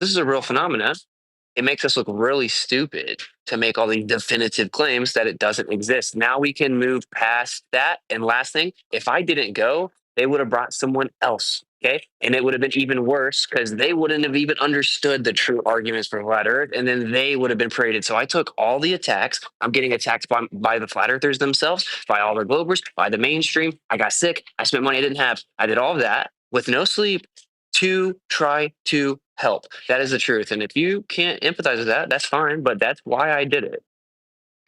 this is a real phenomenon. It makes us look really stupid to make all these definitive claims that it doesn't exist. Now we can move past that. And last thing, if I didn't go, they would have brought someone else. Okay. And it would have been even worse because they wouldn't have even understood the true arguments for flat earth. And then they would have been paraded. So I took all the attacks. I'm getting attacked by the flat earthers themselves, by all the globers, by the mainstream. I got sick. I spent money I didn't have. I did all of that with no sleep to try to help. That is the truth. And if you can't empathize with that, that's fine. But that's why I did it.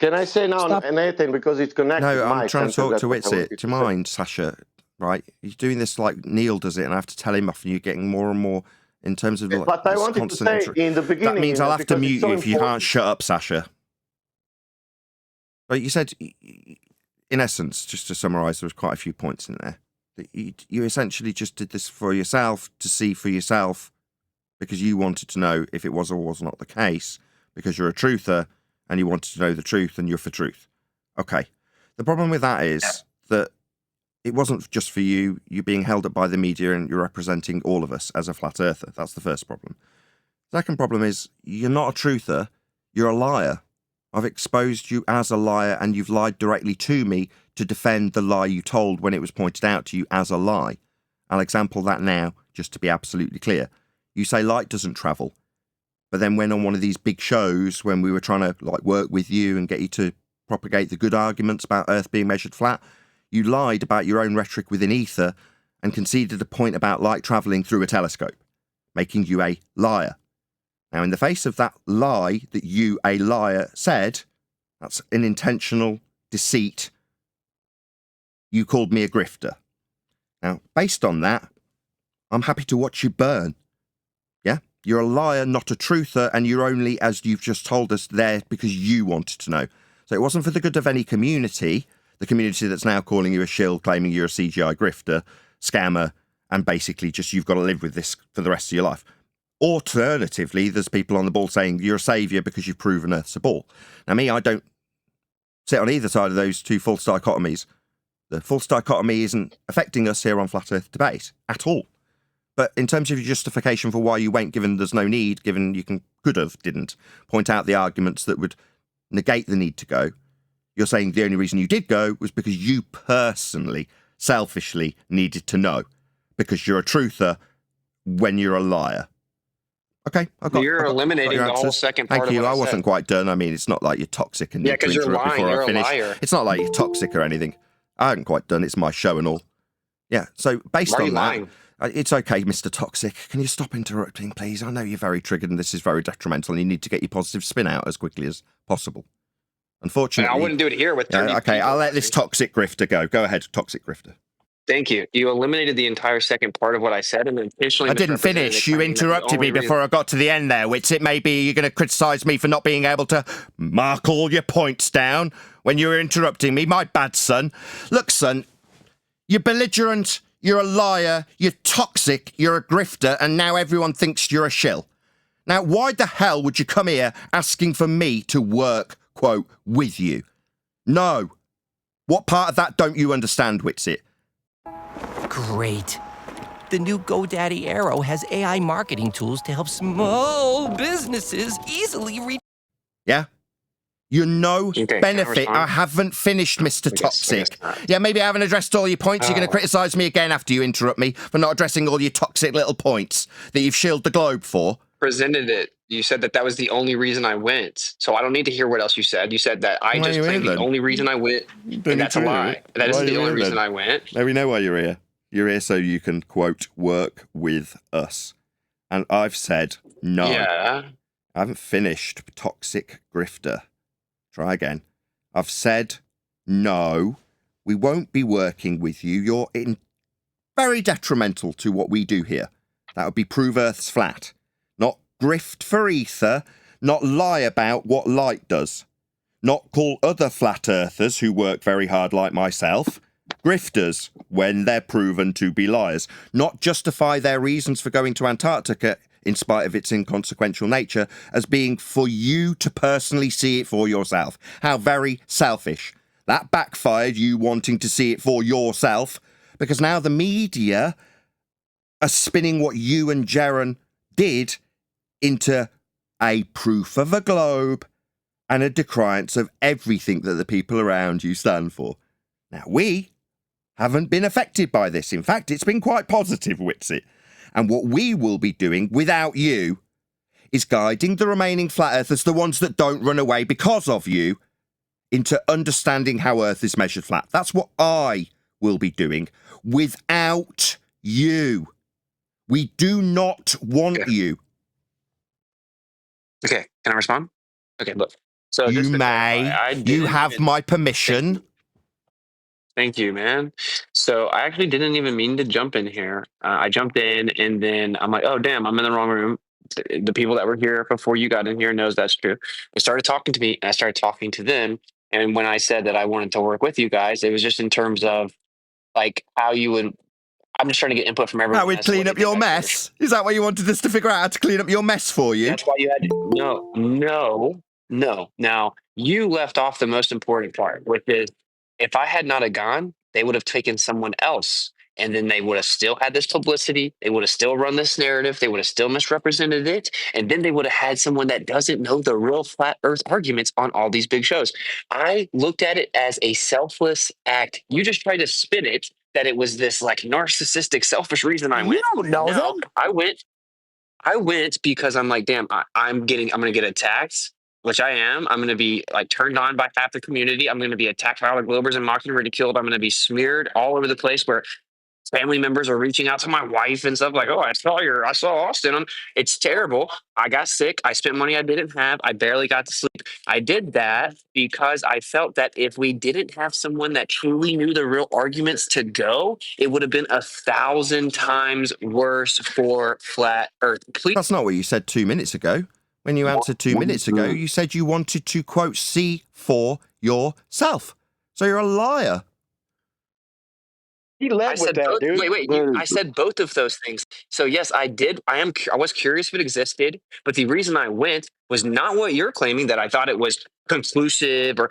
Can I say now anything because it's connected? No, I'm Mike, trying to talk to Witsit. Do you mind, Sasha? Right, you're doing this like Neil does it, and I have to tell him off, and you're getting more and more in terms of. Like, but I wanted to say in the beginning. That means I'll have to mute you if you can't shut up, Sasha. But you said, in essence, just to summarise, there was quite a few points in there. That you essentially just did this for yourself, to see for yourself, because you wanted to know if it was or was not the case, because you're a truther and you wanted to know the truth and you're for truth. Okay. The problem with that is that it wasn't just for you. You're being held up by the media and you're representing all of us as a flat earther. That's the first problem. Second problem is you're not a truther. You're a liar. I've exposed you as a liar and you've lied directly to me to defend the lie you told when it was pointed out to you as a lie. I'll example that now, just to be absolutely clear. You say light doesn't travel, but then when on one of these big shows, when we were trying to like work with you and get you to propagate the good arguments about Earth being measured flat, you lied about your own rhetoric within ether and conceded a point about light travelling through a telescope, making you a liar. Now, in the face of that lie that you, a liar, said, that's an intentional deceit, you called me a grifter. Now, based on that, I'm happy to watch you burn. Yeah? You're a liar, not a truther, and you're only, as you've just told us, there because you wanted to know. So it wasn't for the good of any community, the community that's now calling you a shill, claiming you're a CGI grifter, scammer, and basically just you've got to live with this for the rest of your life. Alternatively, there's people on the ball saying you're a saviour because you've proven Earth's a ball. Now, me, I don't sit on either side of those two false dichotomies. The false dichotomy isn't affecting us here on Flat Earth Debate at all. But in terms of your justification for why you went, given there's no need, given you didn't point out the arguments that would negate the need to go, you're saying the only reason you did go was because you personally, selfishly needed to know, because you're a truther when you're a liar. Okay, You're eliminating the whole second part. Thank you. Of what I wasn't quite done. I mean, it's not like you're toxic and because you're lying. You're a liar. It's not like you're toxic or anything. I haven't quite done. It's my show and all. Yeah. So based on that, it's okay, Mr. Toxic. Can you stop interrupting, please? I know you're very triggered and this is very detrimental and you need to get your positive spin out as quickly as possible. Unfortunately, I wouldn't do it here with 30 okay, I'll let this toxic grifter go. Go ahead, toxic grifter. Thank you. You eliminated the entire second part of what I said and intentionally. I didn't finish. You interrupted me before I got to the end there, which it may be you're going to criticise me for not being able to mark all your points down when you were interrupting me. My bad, son. Look, son, you're belligerent, you're a liar, you're toxic, you're a grifter, and now everyone thinks you're a shill. Now, why the hell would you come here asking for me to work, quote, with you? No. What part of that don't you understand, Witsit? Great. The new GoDaddy Arrow has AI marketing tools to help small businesses easily reach. Yeah? You're no benefit. I haven't finished, Mr. Toxic. Yeah, maybe I haven't addressed all your points. You're going to criticise me again after you interrupt me for not addressing all your toxic little points that you've shilled the globe for. Presented it. You said that was the only reason I went. So I don't need to hear what else you said. You said that I just claimed the only reason I went, and that's a lie. That isn't the only reason I went. Now we know why you're here. You're here so you can, quote, work with us. And I've said no. Yeah. I haven't finished, toxic grifter. Try again. I've said no. We won't be working with you. You're very detrimental to what we do here. That would be prove Earth's flat. Not grift for ether. Not lie about what light does. Not call other flat earthers who work very hard like myself grifters when they're proven to be liars. Not justify their reasons for going to Antarctica, in spite of its inconsequential nature, as being for you to personally see it for yourself. How very selfish. That backfired, you wanting to see it for yourself, because now the media are spinning what you and Jaron did into a proof of a globe and a decriance of everything that the people around you stand for. Now, we haven't been affected by this. In fact, it's been quite positive, Witsit. And what we will be doing without you is guiding the remaining flat earthers, the ones that don't run away because of you, into understanding how Earth is measured flat. That's what I will be doing without you. We do not want you. Okay, can I respond? Okay, look. So You just to may. clarify, I You didn't have even- my permission. Thank you, man. So I actually didn't even mean to jump in here. I jumped in, and then I'm like, oh, damn, I'm in the wrong room. The people that were here before you got in here knows that's true. They started talking to me, and I started talking to them. And when I said that I wanted to work with you guys, it was just in terms of like how you would. I'm just trying to get input from everyone. How we'd as to what clean they up think your I should or mess? Is that what you wanted us to figure out, how to clean up your mess for you? That's why you had to. No. Now, you left off the most important part, which is if I had not have gone, they would have taken someone else. And then they would have still had this publicity. They would have still run this narrative. They would have still misrepresented it. And then they would have had someone that doesn't know the real flat earth arguments on all these big shows. I looked at it as a selfless act. You just tried to spin it that it was this like narcissistic, selfish reason I went. You don't know No, them. I went because I'm like, damn, I'm going to get attacked, which I am. I'm going to be like turned on by half the community. I'm going to be attacked by all the Globers and mocked and ridiculed. I'm going to be smeared all over the place where family members are reaching out to my wife and stuff like, oh, I saw Austin. It's terrible. I got sick. I spent money I didn't have. I barely got to sleep. I did that because I felt that if we didn't have someone that truly knew the real arguments to go, it would have been 1,000 times worse for flat earth. Please. That's not what you said 2 minutes ago. When you answered 2 minutes ago, you said you wanted to, quote, see for yourself. So you're a liar. He led with that, both, dude. wait. I said both of those things. So yes, I did. I was curious if it existed, but the reason I went was not what you're claiming, that I thought it was conclusive or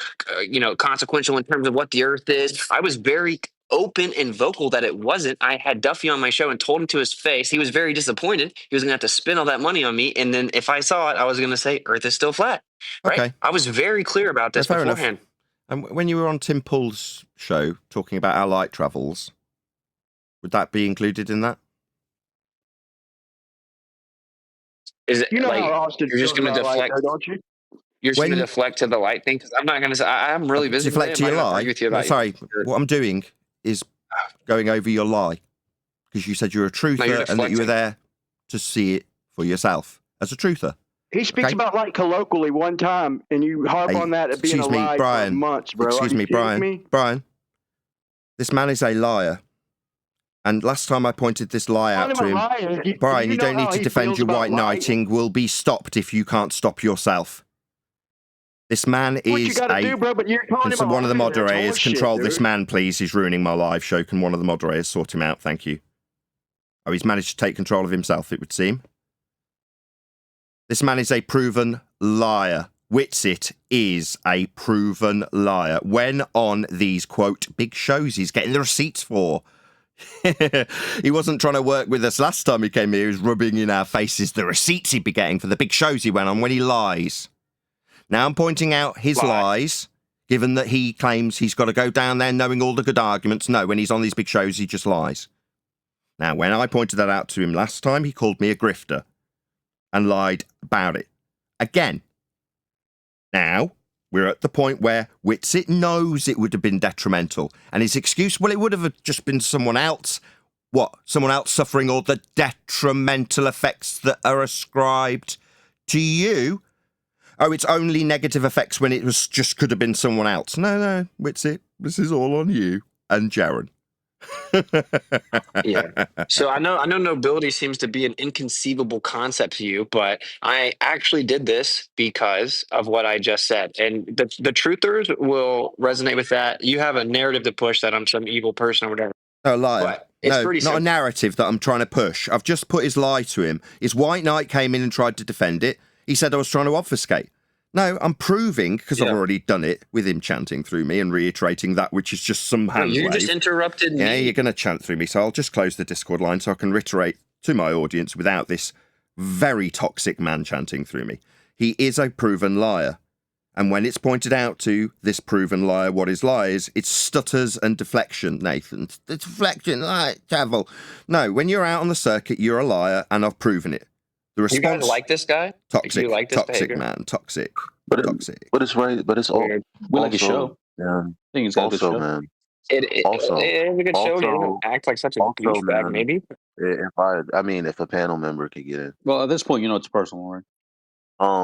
consequential in terms of what the Earth is. I was very open and vocal that it wasn't. I had Duffy on my show and told him to his face. He was very disappointed. He was going to have to spend all that money on me, and then if I saw it, I was going to say Earth is still flat. Right? Okay. I was very clear about this Fair beforehand. enough. And when you were on Tim Pool's show talking about our light travels, would that be included in that? Is it You know like how Austin you're just feels going to about light, deflect? though, don't you? You're just going to deflect to the light thing? Because I'm not going to say I'm really busy. Deflect to your lie? With you about Sorry, what I'm doing is going over your lie. Because you said you're a truther and that you were there to see it for yourself as a truther. He speaks about light colloquially one time, and you harp on that as being a lie for months, bro. Excuse me, Brian. Brian, this man is a liar. And last time I pointed this lie out to him, Brian, you don't need to defend your white knighting. Will be stopped if you can't stop yourself. This man is Can one of the moderators control this man, please? He's ruining my live show. Can one of the moderators sort him out? Thank you. Oh, he's managed to take control of himself, it would seem. This man is a proven liar. Witsit is a proven liar. When on these, quote, big shows he's getting the receipts for. He wasn't trying to work with us last time he came here. He was rubbing in our faces the receipts he'd be getting for the big shows he went on when he lies. Now I'm pointing out his lies, given that he claims he's got to go down there knowing all the good arguments. No, when he's on these big shows, he just lies. Now, when I pointed that out to him last time, he called me a grifter and lied about it again. Now, we're at the point where Witsit knows it would have been detrimental. And his excuse, well, it would have just been someone else. What? Someone else suffering all the detrimental effects that are ascribed to you? Oh, it's only negative effects when it was just could have been someone else. No, Witsit, this is all on you and Jaron. Yeah. So I know nobility seems to be an inconceivable concept to you, but I actually did this because of what I just said. And the truthers will resonate with that. You have a narrative to push that I'm some evil person or whatever. No, liar. But it's no, pretty not simple. a narrative that I'm trying to push. I've just put his lie to him. His white knight came in and tried to defend it. He said I was trying to obfuscate. No, I'm proving, because I've already done it with him chanting through me and reiterating that, which is just some hand You wave. just interrupted me. Yeah, you're going to chant through me, so I'll just close the Discord line so I can reiterate to my audience without this very toxic man chanting through me. He is a proven liar. And when it's pointed out to this proven liar what his lie is, it's stutters and deflection, Nathan. The deflection, devil. No, when you're out on the circuit, you're a liar, and I've proven it. The response... You guys like this guy? Toxic, you like this toxic behavior? man, toxic, toxic. But it's right. But it's all. We like his show. Yeah. I think he's got a good show. Man. It is a good show. He doesn't act like such a douchebag, man, maybe. If a panel member could get in. Well, at this point, you know it's personal, right?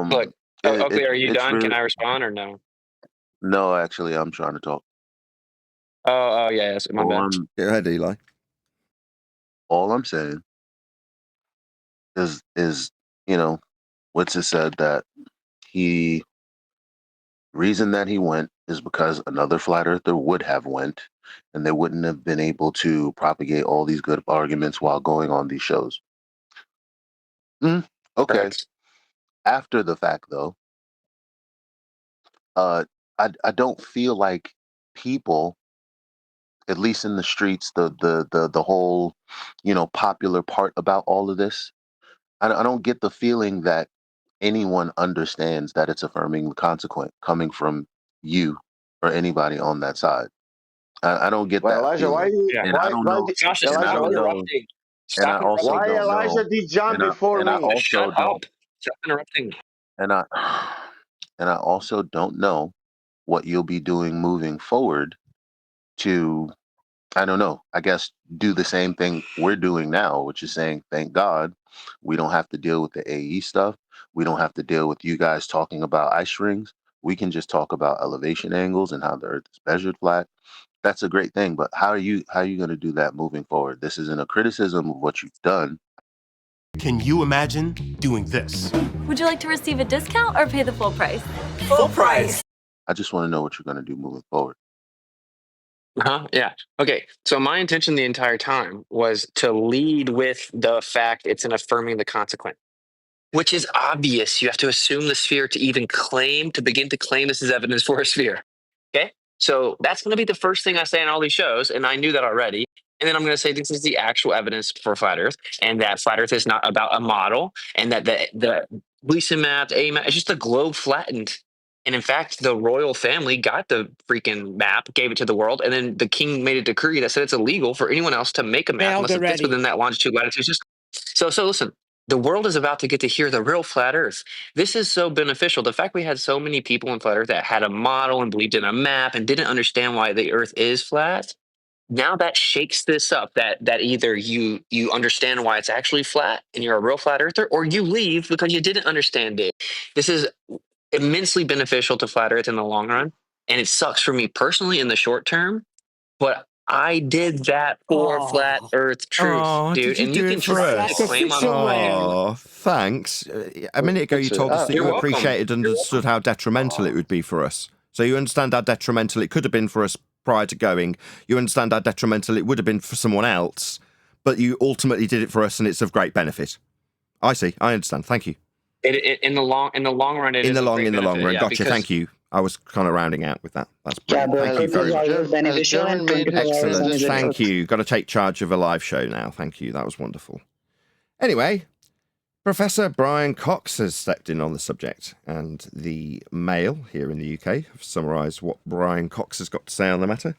Look, Oakley, are you done? Really, can I respond or no? No, actually, I'm trying to talk. Oh, yeah, yes, my bad. Go ahead, Eli. All I'm saying is Witz has said that reason that he went is because another flat earther would have went, and they wouldn't have been able to propagate all these good arguments while going on these shows. Okay. Correct. After the fact, though, I don't feel like people, at least in the streets, the whole, popular part about all of this, I don't get the feeling that anyone understands that it's affirming the consequent coming from you or anybody on that side. I don't get that. Elijah, feeling. Josh, stop interrupting. Stop interrupting. Why Elijah did jump before me? Shut up. Stop interrupting. And I also don't know what you'll be doing moving forward to, I don't know, I guess do the same thing we're doing now, which is saying, thank God, we don't have to deal with the AE stuff. We don't have to deal with you guys talking about ice rings. We can just talk about elevation angles and how the Earth is measured flat. That's a great thing, but how are you going to do that moving forward? This isn't a criticism of what you've done. Can you imagine doing this? Would you like to receive a discount or pay the full price? Full price. I just want to know what you're going to do moving forward. Yeah. Okay. So my intention the entire time was to lead with the fact it's an affirming the consequent, which is obvious. You have to assume the sphere to begin to claim this is evidence for a sphere. Okay. So that's going to be the first thing I say on all these shows. And I knew that already. And then I'm going to say this is the actual evidence for flat Earth, and that flat Earth is not about a model, and that the Gleason map, A map, it's just a globe flattened. And in fact, the royal family got the freaking map, gave it to the world, and then the king made a decree that said it's illegal for anyone else to make a map unless it fits within that longitude, latitude system. So listen, the world is about to get to hear the real flat Earth. This is so beneficial. The fact we had so many people in flat Earth that had a model and believed in a map and didn't understand why the Earth is flat. Now that shakes this up, that either you understand why it's actually flat and you're a real flat earther, or you leave because you didn't understand it. This is immensely beneficial to flat Earth in the long run, and it sucks for me personally in the short term, but I did that for flat Earth truth, dude. Did you try to claim on thanks. A minute ago you told us that you appreciated and understood how detrimental it would be for us. So you understand how detrimental it could have been for us prior to going. You understand how detrimental it would have been for someone else, but you ultimately did it for us, and it's of great benefit. I see. I understand. Thank you. In the long run, in the long run. Gotcha. Thank you. I was kind of rounding out with that. That's brilliant. Thank you very much. Excellent. Thank you. Got to take charge of a live show now. Thank you. That was wonderful. Anyway, Professor Brian Cox has stepped in on the subject, and the Mail here in the UK have summarised what Brian Cox has got to say on the matter.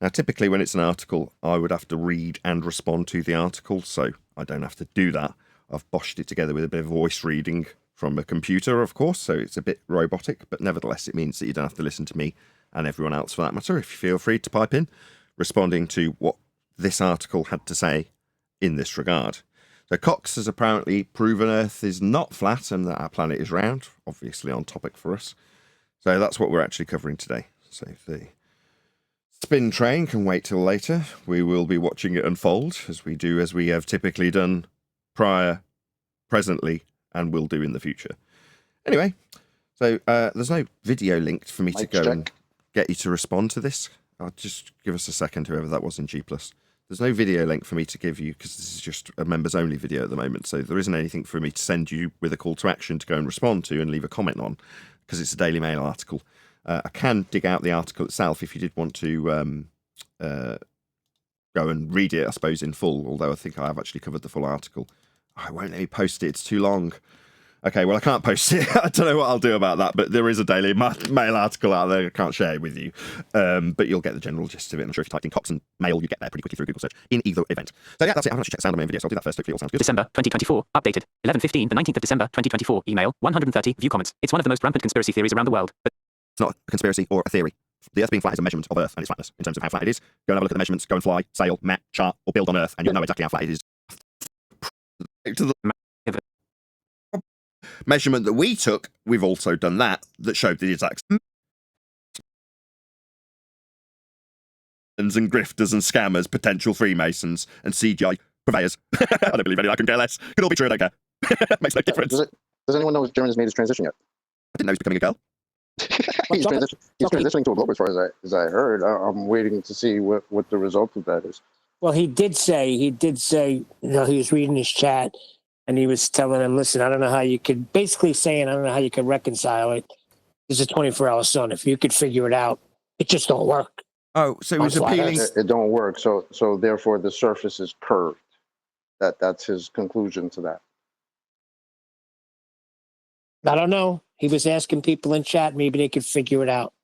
Now, typically when it's an article, I would have to read and respond to the article, so I don't have to do that. I've boshed it together with a bit of voice reading from a computer, of course, so it's a bit robotic, but nevertheless it means that you don't have to listen to me and everyone else for that matter if you feel free to pipe in, responding to what this article had to say in this regard. So Cox has apparently proven Earth is not flat and that our planet is round, obviously on topic for us. So that's what we're actually covering today. So if the spin train can wait till later, we will be watching it unfold, as we have typically done prior, presently, and will do in the future. Anyway, so there's no video linked for me to go and get you to respond to this. I'll just give us a second, whoever that was in G+. There's no video link for me to give you because this is just a members only video at the moment. So there isn't anything for me to send you with a call to action to go and respond to and leave a comment on because it's a Daily Mail article. I can dig out the article itself if you did want to go and read it, I suppose, in full, although I think I have actually covered the full article. I won't let me post it. It's too long. Okay, well, I can't post it. I don't know what I'll do about that, but there is a Daily Mail article out there. I can't share it with you. But you'll get the general gist of it. I'm sure if you typed in Cox and Mail, you get there pretty quickly through Google search in either event. So yeah, that's it. I haven't actually checked sound on my own video, so I'll do that first. Hopefully it all sounds good. December 2024. Updated. 11:15, the 19th of December 2024. Email 130. View comments. It's one of the most rampant conspiracy theories around the world. But it's not a conspiracy or a theory. The Earth being flat is a measurement of Earth and its flatness in terms of how flat it is. Go and have a look at the measurements. Go and fly, sail, map, chart, or build on Earth, and you'll know exactly how flat it is. To the measurement that we took, we've also done that showed the exact and grifters and scammers, potential Freemasons, and CGI purveyors. I don't believe any. I can care less. Could all be true. I don't care. Makes no difference. Does anyone know if Jeremy has made his transition yet? I didn't know he was becoming a girl. He's transitioning to a globe, as far as I heard. I'm waiting to see what the result of that is. Well, he did say, he was reading his chat, and he was telling him, listen, I don't know how you could, basically saying, I don't know how you could reconcile it. It's a 24-hour sun. If you could figure it out, it just don't work. Oh, so he was appealing. It don't work. So therefore the surface is curved. That's his conclusion to that. I don't know. He was asking people in chat, maybe they could figure it out.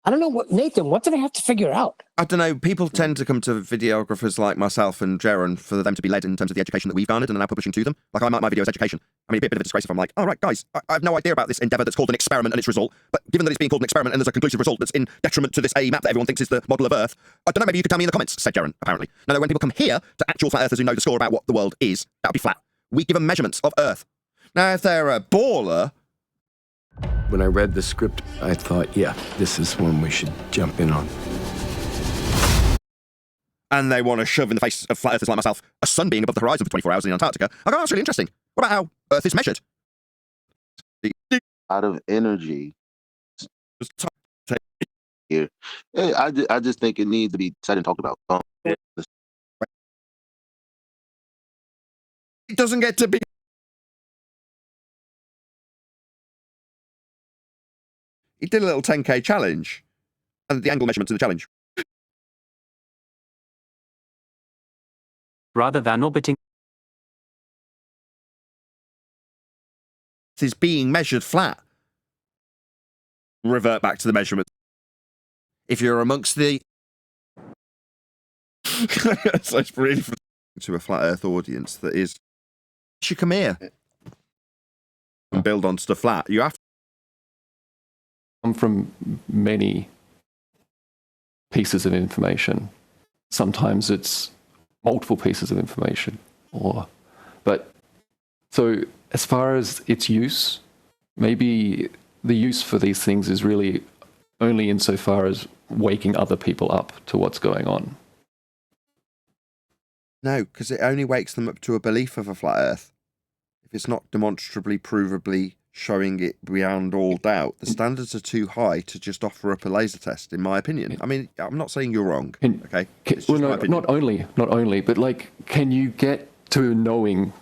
I don't know Nathan, what do they have to figure out? I don't know. People tend to come to videographers like myself and Jaron for them to be led in terms of the education that we've garnered and are now publishing to them. Like, I mark my video as education. I mean, it'd be a bit of a disgrace if I'm like, all right, guys, I have no idea about this endeavour that's called an experiment and its result. But given that it's being called an experiment and there's a conclusive result that's in detriment to this A map that everyone thinks is the model of Earth, I don't know, maybe you could tell me in the comments, said Jaron, apparently. No, when people come here to actual flat earthers who know the score about what the world is, that'll be flat. We give them measurements of Earth. Now, if they're a baller... When I read the script, I thought, yeah, this is one we should jump in on. And they want to shove in the face of flat earthers like myself a sun being above the horizon for 24 hours in Antarctica. I go, that's really interesting. What about how Earth is measured? Out of energy. Here, I just think it needs to be said and talked about. It doesn't get to be. He did a little 10K challenge, and the angle measurements in the challenge. rather than orbiting. Is being measured flat. Revert back to the measurement. If you're amongst the... so it's really to a flat Earth audience that is... You should come here and build on stuff flat. You have to come from many pieces of information. Sometimes it's multiple pieces of information. But so as far as its use, maybe the use for these things is really only insofar as waking other people up to what's going on. No, because it only wakes them up to a belief of a flat Earth. If it's not demonstrably, provably showing it beyond all doubt, the standards are too high to just offer up a laser test, in my opinion. I mean, I'm not saying you're wrong, okay? Well, no, not only, but like, can you get to knowing?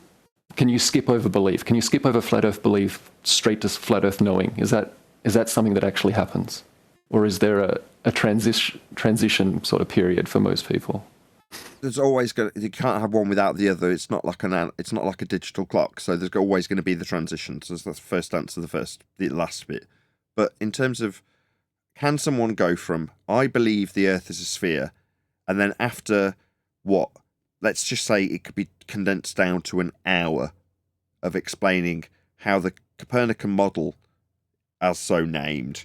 Can you skip over belief? Can you skip over flat Earth belief straight to flat Earth knowing? Is that something that actually happens, or is there a transition sort of period for most people? There's always you can't have one without the other. It's not like a digital clock. So there's always going to be the transitions. So that's the first answer, the last bit. But in terms of, can someone go from I believe the Earth is a sphere, and then after what? Let's just say it could be condensed down to an hour of explaining how the Copernican model, as so named,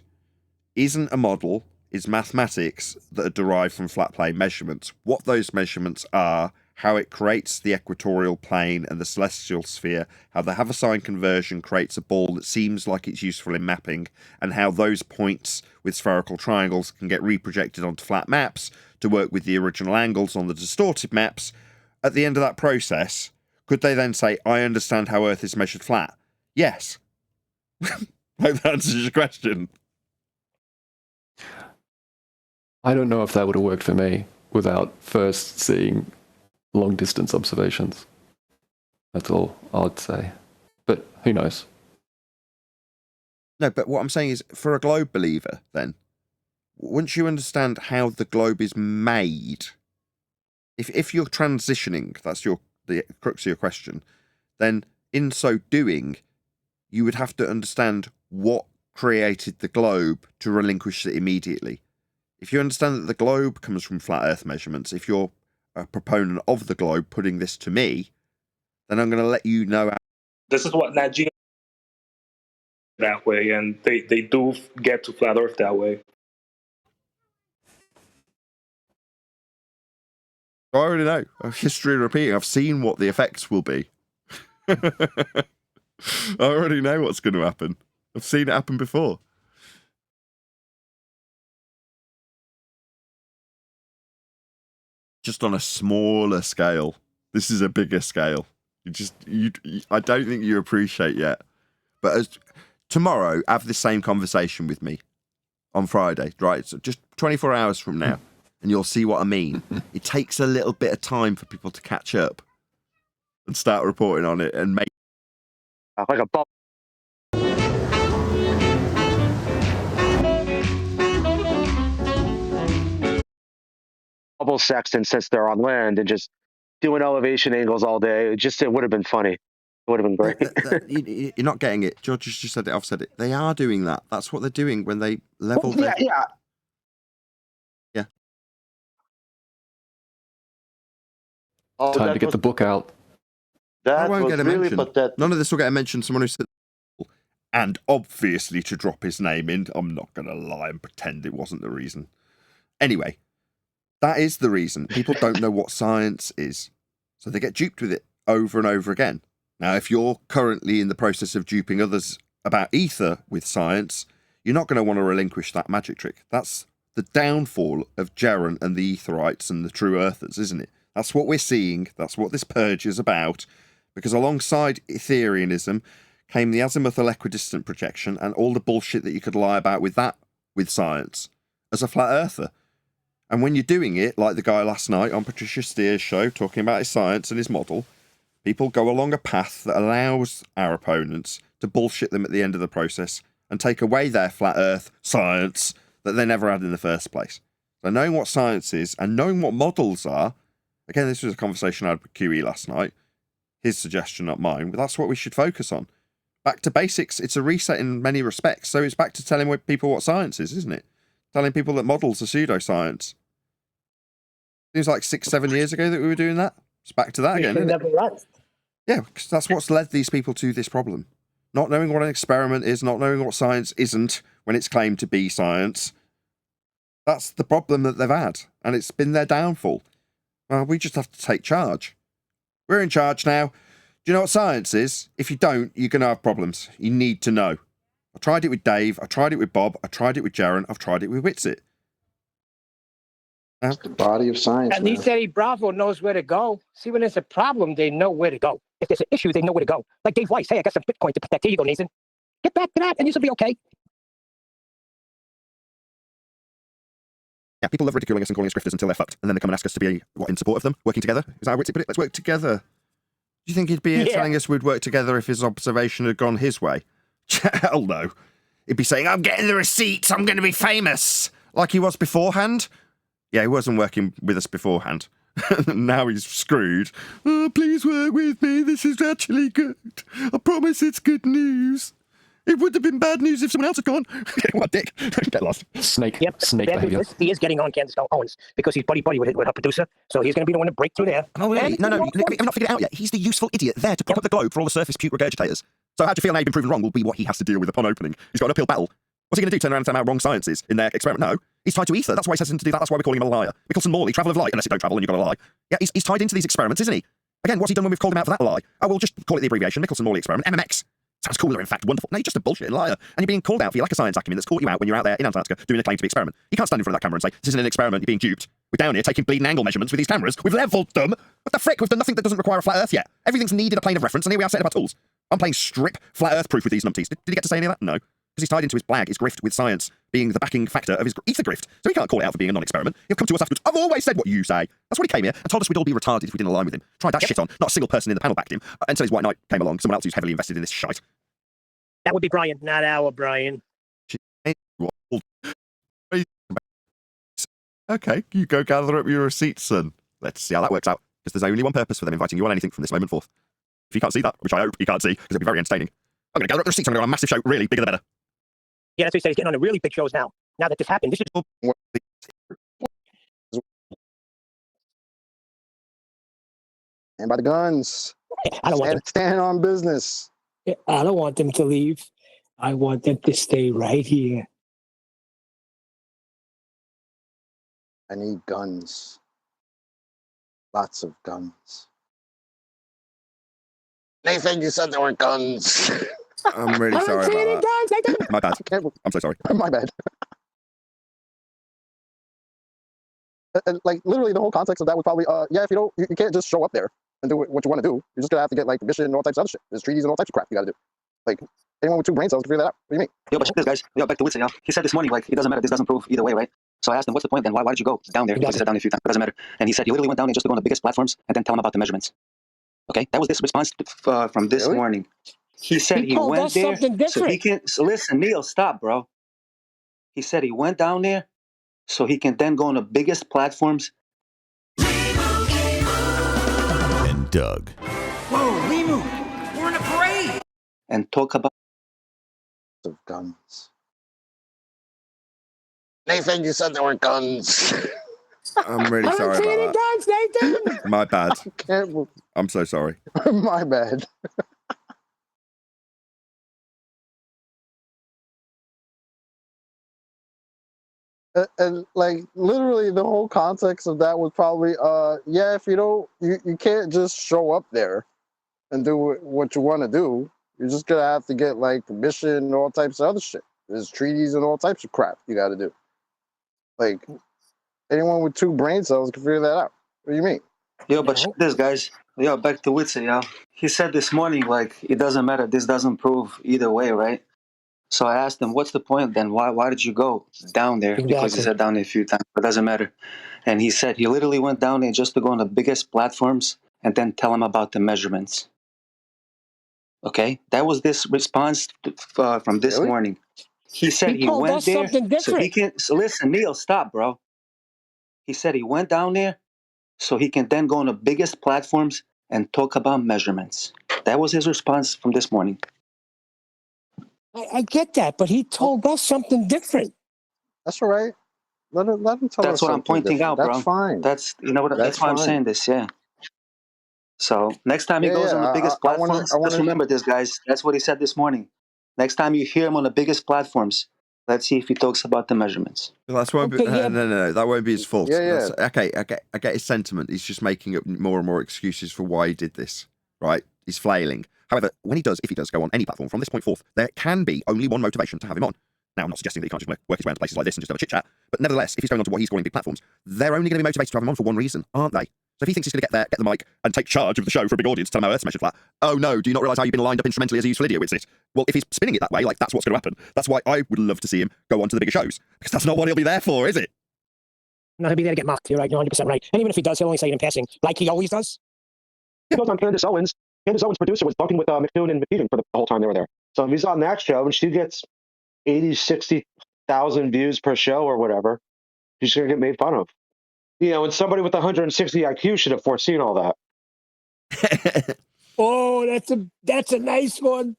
isn't a model, is mathematics that are derived from flat plane measurements. What those measurements are, how it creates the equatorial plane and the celestial sphere, how the Haversine conversion creates a ball that seems like it's useful in mapping, and how those points with spherical triangles can get reprojected onto flat maps to work with the original angles on the distorted maps. At the end of that process, could they then say, I understand how Earth is measured flat? Yes. Hope that answers your question. I don't know if that would have worked for me without first seeing long-distance observations. That's all I'd say. But who knows? No, but what I'm saying is, for a globe believer, then, once you understand how the globe is made, if you're transitioning, that's the crux of your question, then in so doing, you would have to understand what created the globe to relinquish it immediately. If you understand that the globe comes from flat Earth measurements, if you're a proponent of the globe putting this to me, then I'm going to let you know. This is what Nigeria that way, and they do get to flat Earth that way. I already know. History repeating. I've seen what the effects will be. I already know what's going to happen. I've seen it happen before. Just on a smaller scale. This is a bigger scale. I don't think you appreciate yet. But tomorrow, have the same conversation with me on Friday, right? So just 24 hours from now, and you'll see what I mean. It takes a little bit of time for people to catch up and start reporting on it and make like a bubble sextant since they're on land and just doing elevation angles all day. It would have been funny. It would have been great. You're not getting it. George has just said it. I've said it. They are doing that. That's what they're doing when they level. Well, yeah. Time to get the book out. I won't get a mention. None of this will get a mention. Someone who said, and obviously to drop his name in. I'm not going to lie and pretend it wasn't the reason. Anyway, that is the reason. People don't know what science is. So they get duped with it over and over again. Now, if you're currently in the process of duping others about ether with science, you're not going to want to relinquish that magic trick. That's the downfall of Jaren and the Etherites and the True Earthers, isn't it? That's what we're seeing. That's what this purge is about. Because alongside Ethereanism came the azimuthal equidistant projection and all the bullshit that you could lie about with that, with science, as a flat earther. And when you're doing it, like the guy last night on Patricia Steer's show, talking about his science and his model, people go along a path that allows our opponents to bullshit them at the end of the process and take away their flat earth science that they never had in the first place. So knowing what science is and knowing what models are, again, this was a conversation I had with QE last night, his suggestion, not mine, but that's what we should focus on. Back to basics, it's a reset in many respects, so it's back to telling people what science is, isn't it? Telling people that models are pseudoscience. Seems like 6-7 years ago that we were doing that. It's back to that again, isn't it? Yeah, because that's what's led these people to this problem. Not knowing what an experiment is, not knowing what science isn't when it's claimed to be science. That's the problem that they've had, and it's been their downfall. Well, we just have to take charge. We're in charge now. Do you know what science is? If you don't, you're going to have problems. You need to know. I tried it with Dave. I tried it with Bob. I tried it with Jaren. I've tried it with Witsit. It's the body of science. At least Eddie Bravo knows where to go. See, when there's a problem, they know where to go. If there's an issue, they know where to go. Like Dave Weiss, hey, I got some Bitcoin to protect. Here you go, Nathan. Get back to that, and you should be okay. Yeah, people love ridiculing us and calling us grifters until they're fucked, and then they come and ask us to be in support of them, working together. Is that how Witsit put it? Let's work together. Do you think he'd be telling us we'd work together if his observation had gone his way? Hell no. He'd be saying, I'm getting the receipts, I'm going to be famous, like he was beforehand. Yeah, he wasn't working with us beforehand. Now he's screwed. Oh, please work with me. This is actually good. I promise it's good news. It would have been bad news if someone else had gone. What dick? Get lost. Snake Bad behavior. news. He is getting on Candace Owens because he's buddy with her producer. So he's going to be the one to break through there. Oh, really? No, I've not figured it out yet. He's the useful idiot there to prop up the globe for all the surface puke regurgitators. So how do you feel now you've been proven wrong will be what he has to deal with upon opening. He's got an uphill battle. What's he going to do? Turn around and tell him how wrong science is in their experiment? No. He's tied to ether. That's why he's hesitant to do that. That's why we're calling him a liar. Mickelson Morley, travel of light, unless you don't travel and you've got to lie. Yeah, he's tied into these experiments, isn't he? Again, what's he done when we've called him out for that lie? Oh, we'll just call it the abbreviation, Mickelson Morley experiment, MMX. Sounds cooler, in fact, wonderful. No, you're just a bullshit liar. And you're being called out for your lack of science acumen that's caught you out when you're out there in Antarctica doing a claim to be experiment. You can't stand in front of that camera and say, this isn't an experiment, you're being duped. We're down here taking bleeding angle measurements with these cameras. We've leveled them. What the frick? We've done nothing that doesn't require a flat earth yet. Everything's needed a plane of reference, and here we are setting up our tools. I'm playing strip flat earth proof with these numpties. Did he get to say any of that? No. Because he's tied into his blag, his grift with science being the backing factor of his ether grift. So he can't call it out for being a non-experiment. He'll come to us afterwards. I've always said what you say. That's why he came here and told us we'd all be retarded if we didn't align with him. Tried that shit on. Not a single person in the panel backed him until his white knight came along. Someone else who's heavily invested in this shite. That would be Brian, not our Brian. Okay, you go gather up your receipts, son. Let's see how that works out. Because there's only one purpose for them inviting you on anything from this moment forth. If you can't see that, which I hope you can't see, because it'll be very entertaining, I'm going to gather up the receipts. I'm going to go on a massive show, really bigger the better. Yeah, that's what he said. He's getting on the really big shows now. Now that this happened, this is. And by the guns. I don't want them. Stand on business. I don't want them to leave. I want them to stay right here. I need guns. Lots of guns. Nathan, you said there were guns. I'm really sorry about that. My bad. I'm so sorry. My bad. And like literally the whole context of that was probably, yeah, if you don't, you can't just show up there and do what you want to do. You're just gonna have to get like permission and all types of other shit. There's treaties and all types of crap you gotta do. Like anyone with 2 brain cells can figure that out. What do you mean? Yo, but check this, guys. Yo, back to Witzer, yo. He said this morning, like, it doesn't matter. This doesn't prove either way, right? So I asked him, what's the point then? Why did you go down there? Because he said down there a few times. It doesn't matter. And he said he literally went down there just to go on the biggest platforms and then tell him about the measurements. Okay, that was this response from this morning. He said he went there so he can. So listen, Neil, stop, bro. He said he went down there so he can then go on the biggest platforms. And Doug. Whoa, Limu, we're in a parade. And talk about of guns. Nathan, you said there were guns. I'm really sorry about that. Guns, Nathan. My bad. I can't move. I'm so sorry. My bad. And like literally the whole context of that was probably yeah, if you don't, you can't just show up there and do what you want to do. You're just gonna have to get like permission and all types of other shit. There's treaties and all types of crap you got to do. Like anyone with 2 brain cells can figure that out. What do you mean? Yo, but check this, guys. Yo, back to Witzer, yo. He said this morning, like, it doesn't matter. This doesn't prove either way, right? So I asked him, what's the point then? Why did you go down there? Exactly. Because he said down there a few times, but it doesn't matter. And he said he literally went down there just to go on the biggest platforms and then tell him about the measurements. Okay? That was this response from this morning. He said he went there so he can... So listen, Neil, stop, bro. He said he went down there so he can then go on the biggest platforms and talk about measurements. That was his response from this morning. I get that, but he told us something different. That's all right. Let him tell us. That's what I'm pointing out, bro. That's fine. That's that's why I'm saying this, yeah. So next time he goes on the biggest platforms, just remember this, guys. That's what he said this morning. Next time you hear him on the biggest platforms, let's see if he talks about the measurements. Well, that's won't be, no, that won't be his fault. Yeah. Okay, I get his sentiment. He's just making up more and more excuses for why he did this, right? He's flailing. However, if he does go on any platform from this point forth, there can be only one motivation to have him on. Now, I'm not suggesting that he can't just work his way into places like this and just have a chit-chat, but nevertheless, if he's going on to what he's calling big platforms, they're only going to be motivated to have him on for one reason, aren't they? So if he thinks he's going to get there, get the mic, and take charge of the show for a big audience, tell him how Earth's measured flat, oh no, do you not realise how you've been lined up instrumentally as a useful idiot with it? Well, if he's spinning it that way, like, that's what's going to happen. That's why I would love to see him go on to the bigger shows, because that's not what he'll be there for, is it? No, he'll be there to get mocked. You're right, you're 100% right. And even if he does, he'll only say it in passing, like he always does. He goes on Candace Owens. Candace Owens' producer was bunking with McDoon and McKeegan for the whole time they were there. So if he's on that show and she gets 80, 60,000 views per show or whatever, she's going to get made fun of. You know, and somebody with 160 IQ should have foreseen all that. Oh, that's a nice one.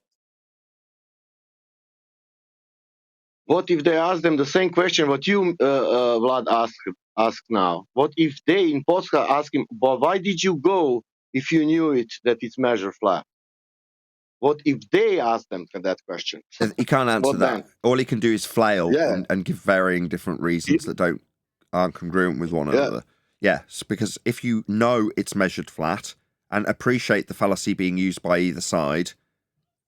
What if they ask them the same question what you, Vlad, asked now? What if they in Polska ask him, but why did you go if you knew it that it's measure flat? What if they ask them for that question? He can't answer that. All he can do is flail and give varying different reasons that aren't congruent with one another. Yes, because if you know it's measured flat and appreciate the fallacy being used by either side,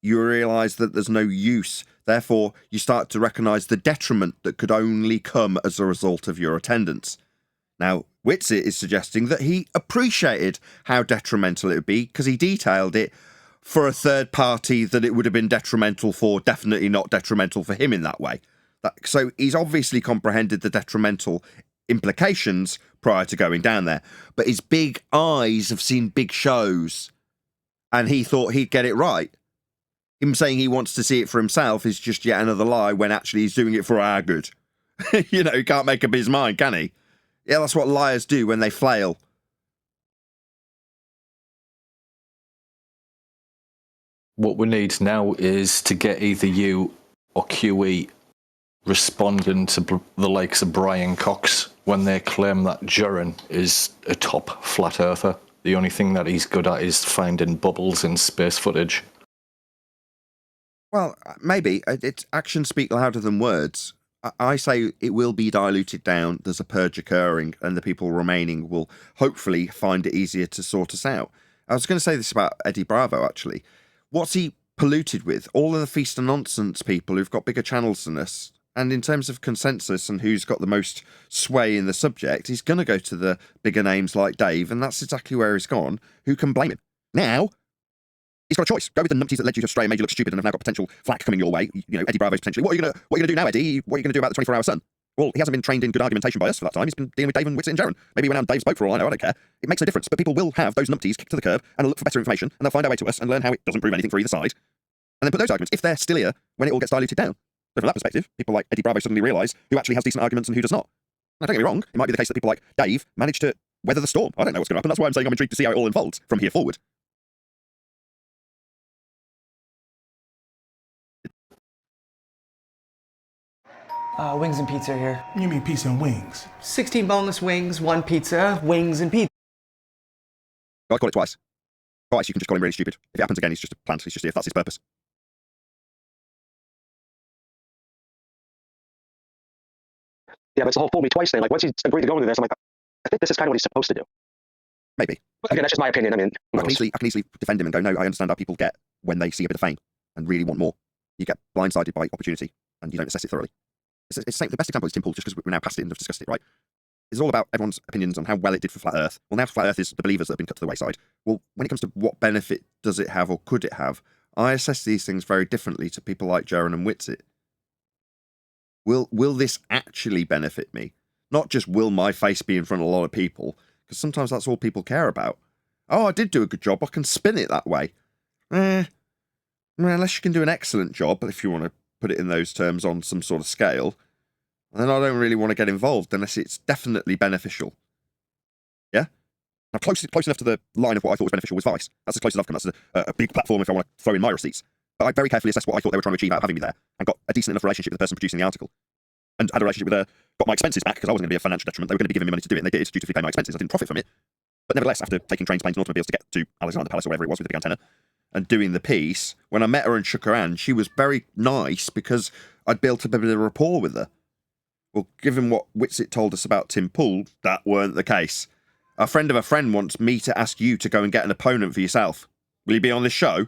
you realise that there's no use. Therefore, you start to recognise the detriment that could only come as a result of your attendance. Now, Witzer is suggesting that he appreciated how detrimental it would be because he detailed it for a third party that it would have been detrimental for, definitely not detrimental for him in that way. So he's obviously comprehended the detrimental implications prior to going down there. But his big eyes have seen big shows and he thought he'd get it right. Him saying he wants to see it for himself is just yet another lie when actually he's doing it for our good. You know, he can't make up his mind, can he? Yeah, that's what liars do when they flail. What we need now is to get either you or QE responding to the likes of Brian Cox when they claim that Duran is a top flat earther. The only thing that he's good at is finding bubbles in space footage. Well, maybe. It's actions speak louder than words. I say it will be diluted down, there's a purge occurring, and the people remaining will hopefully find it easier to sort us out. I was going to say this about Eddie Bravo, actually. What's he polluted with? All of the Feast and Nonsense people who've got bigger channels than us. And in terms of consensus and who's got the most sway in the subject, he's going to go to the bigger names like Dave, and that's exactly where he's gone. Who can blame him? Now, he's got a choice. Go with the numpties that led you astray and made you look stupid and have now got potential flack coming your way. You know, Eddie Bravo's potentially. What are you going to do now, Eddie? What are you going to do about the 24-hour sun? Well, he hasn't been trained in good argumentation by us for that time. He's been dealing with Dave and Whitsitt and Jaron. Maybe he went down Dave's boat for all I know. I don't care. It makes no difference. But people will have those numpties kicked to the curb and look for better information, and they'll find their way to us and learn how it doesn't prove anything for either side. And then put those arguments, if they're still here, when it all gets diluted down. So from that perspective, people like Eddie Bravo suddenly realise who actually has decent arguments and who does not. Now, don't get me wrong, it might be the case that people like Dave manage to weather the storm. I don't know what's going to happen. That's why I'm saying I'm intrigued to see how it all unfolds from here forward. Wings and pizza here. You mean pizza and wings? 16 boneless wings, 1 pizza, wings and pizza. I call it twice. Twice, you can just call him really stupid. If it happens again, he's just a plant. He's just here. That's his purpose. Yeah, but it's the whole fool me twice thing. Like, once he's agreed to go into this, I'm like, I think this is kind of what he's supposed to do. Maybe. Again, that's just my opinion. I mean, I can easily defend him and go, no, I understand how people get when they see a bit of fame and really want more. You get blindsided by opportunity and you don't assess it thoroughly. It's the same. The best example is Tim Pool, just because we're now past it and have discussed it, right? It's all about everyone's opinions on how well it did for Flat Earth. Well, now Flat Earth is the believers that have been cut to the wayside. Well, when it comes to what benefit does it have or could it have, I assess these things very differently to people like Jaron and Whitsitt. Will this actually benefit me? Not just will my face be in front of a lot of people, because sometimes that's all people care about. Oh, I did do a good job, I can spin it that way. Unless you can do an excellent job, if you want to put it in those terms on some sort of scale, then I don't really want to get involved unless it's definitely beneficial. Yeah? Now, close enough to the line of what I thought was beneficial was Vice. That's as close as I've come. That's a big platform if I want to throw in my receipts. But I very carefully assessed what I thought they were trying to achieve out of having me there, and got a decent enough relationship with the person producing the article. And had a relationship with got my expenses back, because I wasn't going to be a financial detriment. They were going to be giving me money to do it, and they did, dutifully pay my expenses. I didn't profit from it. But nevertheless, after taking trains, planes, and automobiles to get to Alexander Palace or wherever it was with the big antenna, and doing the piece, when I met her and shook her hand, she was very nice because I'd built a bit of rapport with her. Well, given what Whitsitt told us about Tim Pool, that weren't the case. A friend of a friend wants me to ask you to go and get an opponent for yourself. Will you be on this show?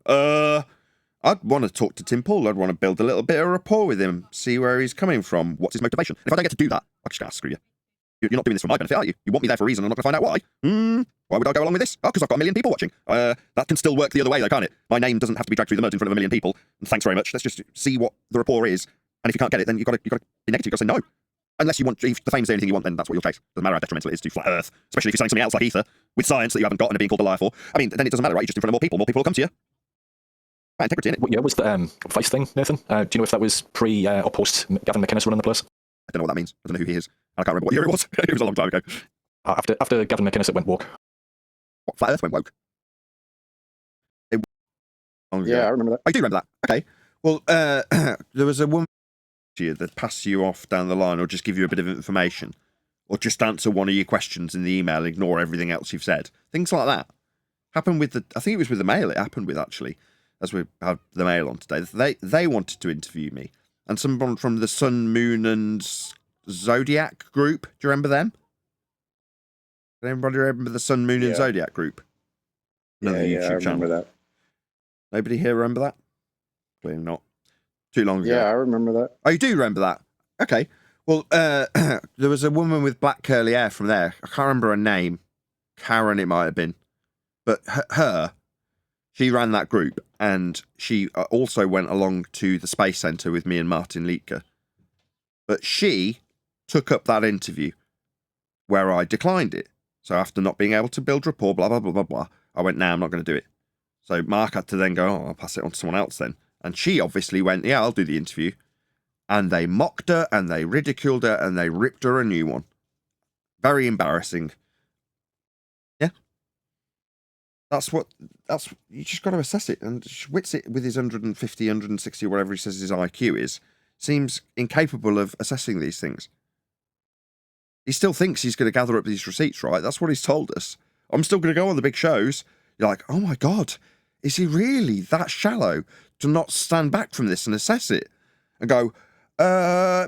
I'd want to talk to Tim Pool. I'd want to build a little bit of rapport with him, see where he's coming from, what's his motivation. And if I don't get to do that, I'm just going to screw you. You're not doing this for my benefit, are you? You want me there for a reason, I'm not going to find out why. Why would I go along with this? Oh, because I've got 1 million people watching. That can still work the other way, though, can't it? My name doesn't have to be dragged through the mud in front of 1 million people. And thanks very much. Let's just see what the rapport is. And if you can't get it, then you've got to be negative. You've got to say no. Unless you want, if the fame's the only thing you want, then that's what you'll chase. Doesn't matter how detrimental it is to Flat Earth, especially if you're selling something else like Ether with science that you haven't got and are being called a liar for. I mean, then it doesn't matter, right? You're just in front of more people. More people will come to you. Right, integrity in it. What year was the Vice thing, Nathan? Do you know if that was pre or post Gavin McInnes running the place? I don't know what that means. I don't know who he is. I can't remember what year it was. It was a long time ago. After Gavin McInnes, it went woke. What, Flat Earth went woke? Yeah, I remember that. I do remember that. Okay. Well, there was a woman that pass you off down the line or just give you a bit of information or just answer one of your questions in the email, ignore everything else you've said. Things like that. Happened with I think it was with the Mail it happened with, actually, as we had the Mail on today. They wanted to interview me. And someone from the Sun, Moon and Zodiac group. Do you remember them? Does anybody remember the Sun, Moon and Zodiac group? Yeah, I remember that. Nobody here remember that? Clearly not. Too long ago. Yeah, I remember that. Oh, you do remember that? Okay. Well, there was a woman with black curly hair from there. I can't remember her name. Karen, it might have been. But she ran that group, and she also went along to the Space Centre with me and Martin Liedtke. But she took up that interview where I declined it. So after not being able to build rapport, blah, blah, blah, blah, blah, I went, nah, I'm not going to do it. So Mark had to then go, oh, I'll pass it on to someone else then. And she obviously went, yeah, I'll do the interview. And they mocked her, and they ridiculed her, and they ripped her a new one. Very embarrassing. Yeah. That's what that's you just got to assess it. And Schwitz with his 150, 160, or whatever he says his IQ is, seems incapable of assessing these things. He still thinks he's going to gather up these receipts, right? That's what he's told us. I'm still going to go on the big shows. You're like, oh my God, is he really that shallow to not stand back from this and assess it? And go,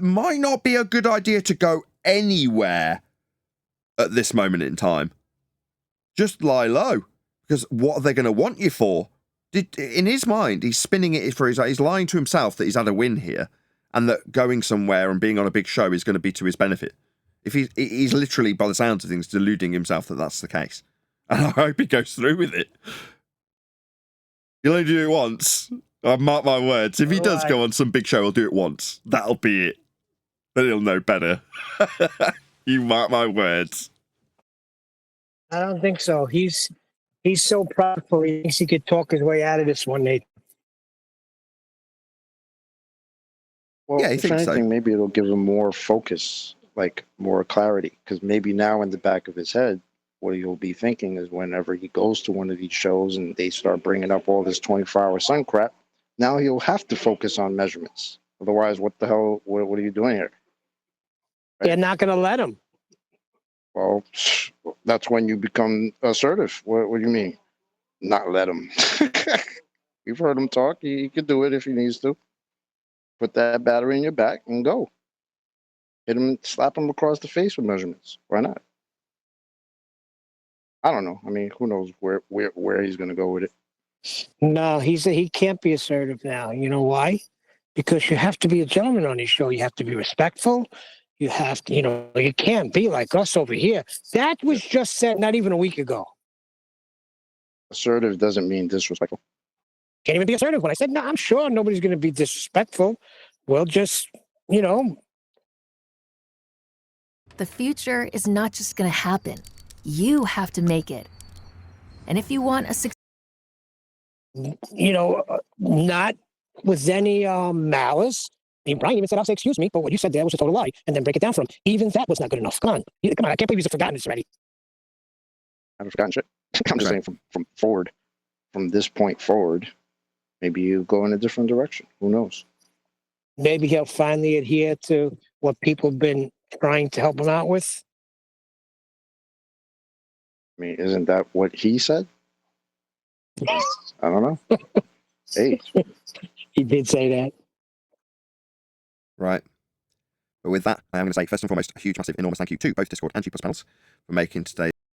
might not be a good idea to go anywhere at this moment in time. Just lie low. Because what are they going to want you for? In his mind, he's spinning it for he's lying to himself that he's had a win here and that going somewhere and being on a big show is going to be to his benefit. If he's literally, by the sounds of things, deluding himself that that's the case. And I hope he goes through with it. He'll only do it once. I mark my words. If he does go on some big show, he'll do it once. That'll be it. Then he'll know better. You mark my words. I don't think so. He's so prideful. He thinks he could talk his way out of this one, Nate. Well, Yeah, if anything, maybe it'll give him more focus, like more clarity. Because maybe now in the back of his head, what he'll be thinking is whenever he goes to one of these shows and they start bringing up all this 24-hour sun crap, now he'll have to focus on measurements. Otherwise, what the hell, what are you doing here? Right? They're not going to let him. Well, that's when you become assertive. What do you mean? Not let him. You've heard him talk. He could do it if he needs to. Put that battery in your back and go. Hit him, slap him across the face with measurements. Why not? I don't know. I mean, who knows where he's going to go with it. No, he can't be assertive now. You know why? Because you have to be a gentleman on this show. You have to be respectful. You have to, you can't be like us over here. That was just said not even a week ago. Assertive doesn't mean disrespectful. Can't even be assertive. When I said, no, I'm sure nobody's going to be disrespectful. We'll just, The future is not just going to happen. You have to make it. And if you want a success, not with any malice. I mean, Brian even said, I'll say, excuse me, but what you said there was a total lie, and then break it down for him. Even that was not good enough. Come on, I can't believe you've forgotten this already. I haven't forgotten shit. I'm just saying from forward, from this point forward, maybe you go in a different direction. Who knows? Maybe he'll finally adhere to what people have been trying to help him out with. I mean, isn't that what he said? I don't know. Hey. He did say that. Right. But with that, I am going to say, first and foremost, a huge, massive, enormous thank you to both Discord and G+ panels for making today